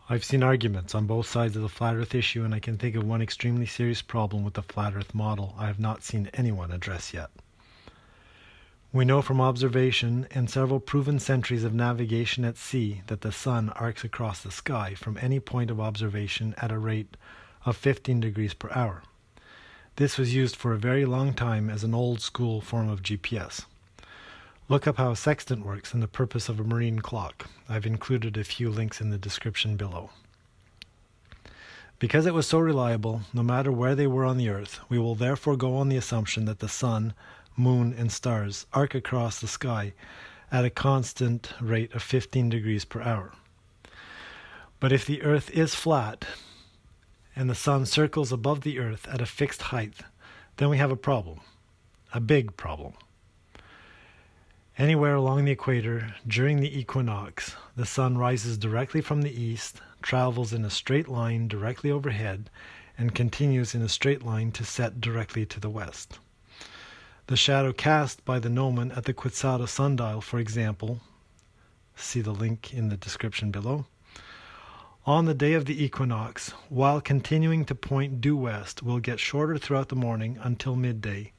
I've seen arguments on both sides of the flat Earth issue, and I can think of one extremely serious problem with the flat Earth model I have not seen anyone address yet. We know from observation and several proven centuries of navigation at sea that the sun arcs across the sky from any point of observation at a rate of 15 degrees per hour. This was used for a very long time as an old school form of GPS. Look up how a sextant works and the purpose of a marine clock. I've included a few links in the description below. Because it was so reliable, no matter where they were on the Earth, we will therefore go on the assumption that the sun, moon, and stars arc across the sky at a constant rate of 15 degrees per hour. But if the Earth is flat and the sun circles above the Earth at a fixed height, then we have a problem, a big problem. Anywhere along the equator during the equinox, the sun rises directly from the east, travels in a straight line directly overhead, and continues in a straight line to set directly to the west. The shadow cast by the gnomon at the Quetzada sundial, for example, see the link in the description below, on the day of the equinox, while continuing to point due west, will get shorter throughout the morning until midday.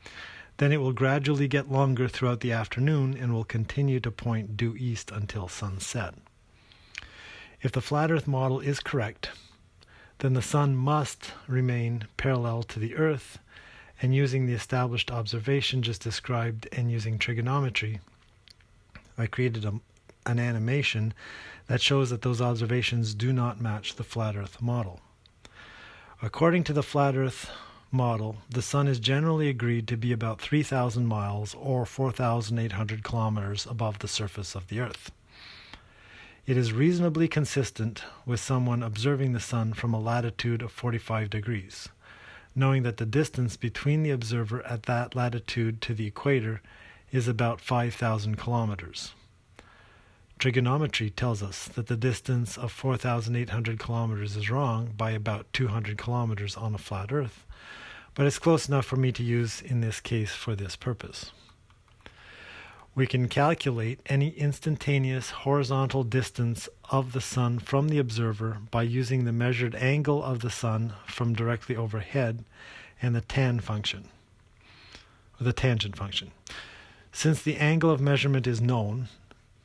Then it will gradually get longer throughout the afternoon and will continue to point due east until sunset. If the flat Earth model is correct, then the sun must remain parallel to the Earth, and using the established observation just described and using trigonometry, I created an animation that shows that those observations do not match the flat Earth model. According to the flat Earth model, the sun is generally agreed to be about 3,000 miles or 4,800 kilometers above the surface of the Earth. It is reasonably consistent with someone observing the sun from a latitude of 45 degrees, knowing that the distance between the observer at that latitude to the equator is about 5,000 kilometers. Trigonometry tells us that the distance of 4,800 kilometers is wrong by about 200 kilometers on a flat Earth, but it's close enough for me to use in this case for this purpose. We can calculate any instantaneous horizontal distance of the sun from the observer by using the measured angle of the sun from directly overhead and the tangent function. Since the angle of measurement is known,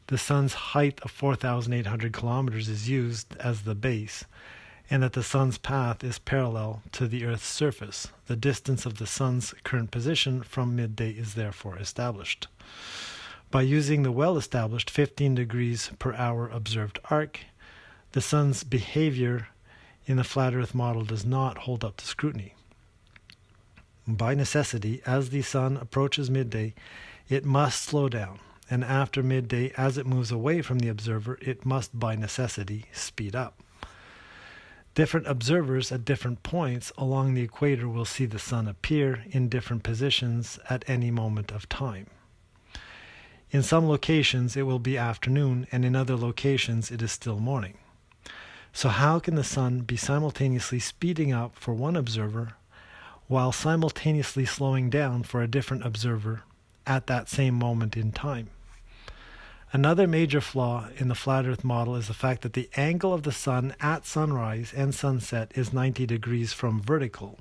the sun's height of 4,800 kilometers is used as the base, and that the sun's path is parallel to the Earth's surface. The distance of the sun's current position from midday is therefore established. By using the well-established 15 degrees per hour observed arc, the sun's behavior in the flat Earth model does not hold up to scrutiny. By necessity, as the sun approaches midday, it must slow down, and after midday, as it moves away from the observer, it must by necessity speed up. Different observers at different points along the equator will see the sun appear in different positions at any moment of time. In some locations it will be afternoon, and in other locations it is still morning. So how can the sun be simultaneously speeding up for one observer while simultaneously slowing down for a different observer at that same moment in time? Another major flaw in the flat Earth model is the fact that the angle of the sun at sunrise and sunset is 90 degrees from vertical,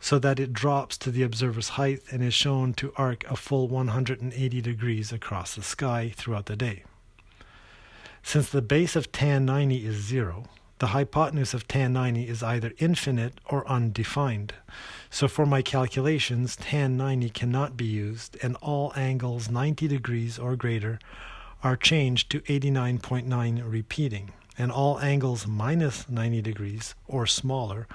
so that it drops to the observer's height and is shown to arc a full 180 degrees across the sky throughout the day. Since the base of tan 90 is 0, the hypotenuse of tan 90 is either infinite or undefined. So for my calculations, tan 90 cannot be used, and all angles 90 degrees or greater are changed to 89.9 repeating, and all angles minus 90 degrees or smaller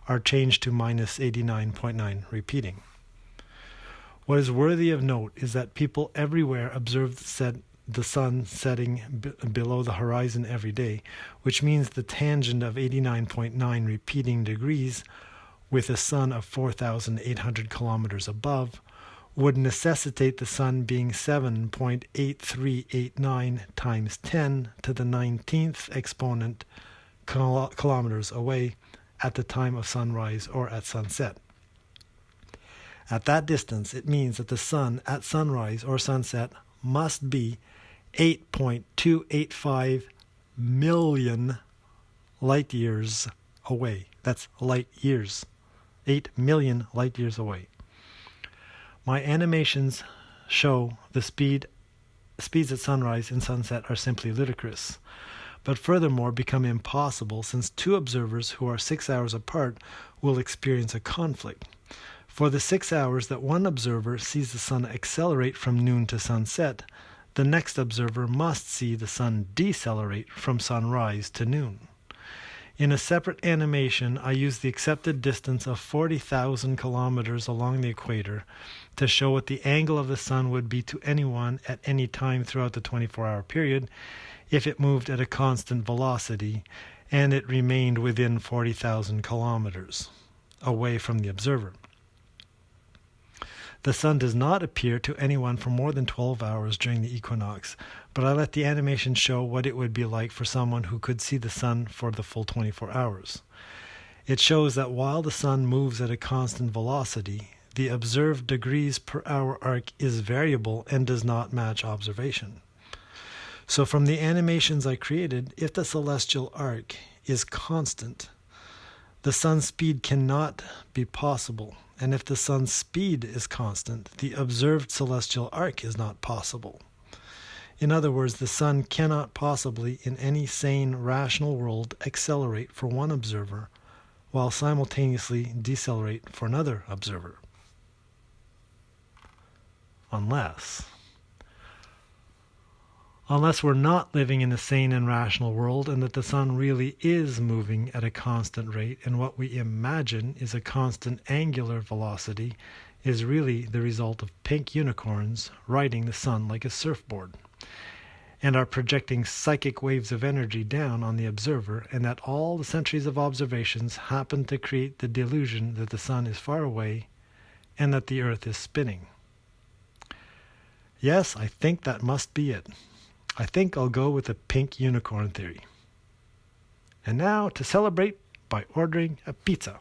are changed to minus 89.9 repeating. What is worthy of note is that people everywhere observe the sun setting below the horizon every day, which means the tangent of 89.9 repeating degrees with a sun of 4,800 kilometers above would necessitate the sun being 7.8389 times 10 to the 19th exponent kilometers away at the time of sunrise or at sunset. At that distance, it means that the sun at sunrise or sunset must be 8.285 million light years away. That's light years. 8 million light years away. My animations show the speeds at sunrise and sunset are simply ludicrous, but furthermore become impossible since two observers who are 6 hours apart will experience a conflict. For the 6 hours that one observer sees the sun accelerate from noon to sunset, the next observer must see the sun decelerate from sunrise to noon. In a separate animation, I use the accepted distance of 40,000 kilometers along the equator to show what the angle of the sun would be to anyone at any time throughout the 24-hour period if it moved at a constant velocity and it remained within 40,000 kilometers away from the observer. The sun does not appear to anyone for more than 12 hours during the equinox, but I let the animation show what it would be like for someone who could see the sun for the full 24 hours. It shows that while the sun moves at a constant velocity, the observed degrees per hour arc is variable and does not match observation. So from the animations I created, if the celestial arc is constant, the sun's speed cannot be possible. And if the sun's speed is constant, the observed celestial arc is not possible. In other words, the sun cannot possibly, in any sane, rational world, accelerate for one observer while simultaneously decelerate for another observer. Unless we're not living in a sane and rational world and that the sun really is moving at a constant rate and what we imagine is a constant angular velocity is really the result of pink unicorns riding the sun like a surfboard and are projecting psychic waves of energy down on the observer, and that all the centuries of observations happen to create the delusion that the sun is far away and that the earth is spinning. Yes, I think that must be it. I think I'll go with the pink unicorn theory. And now to celebrate by ordering a pizza.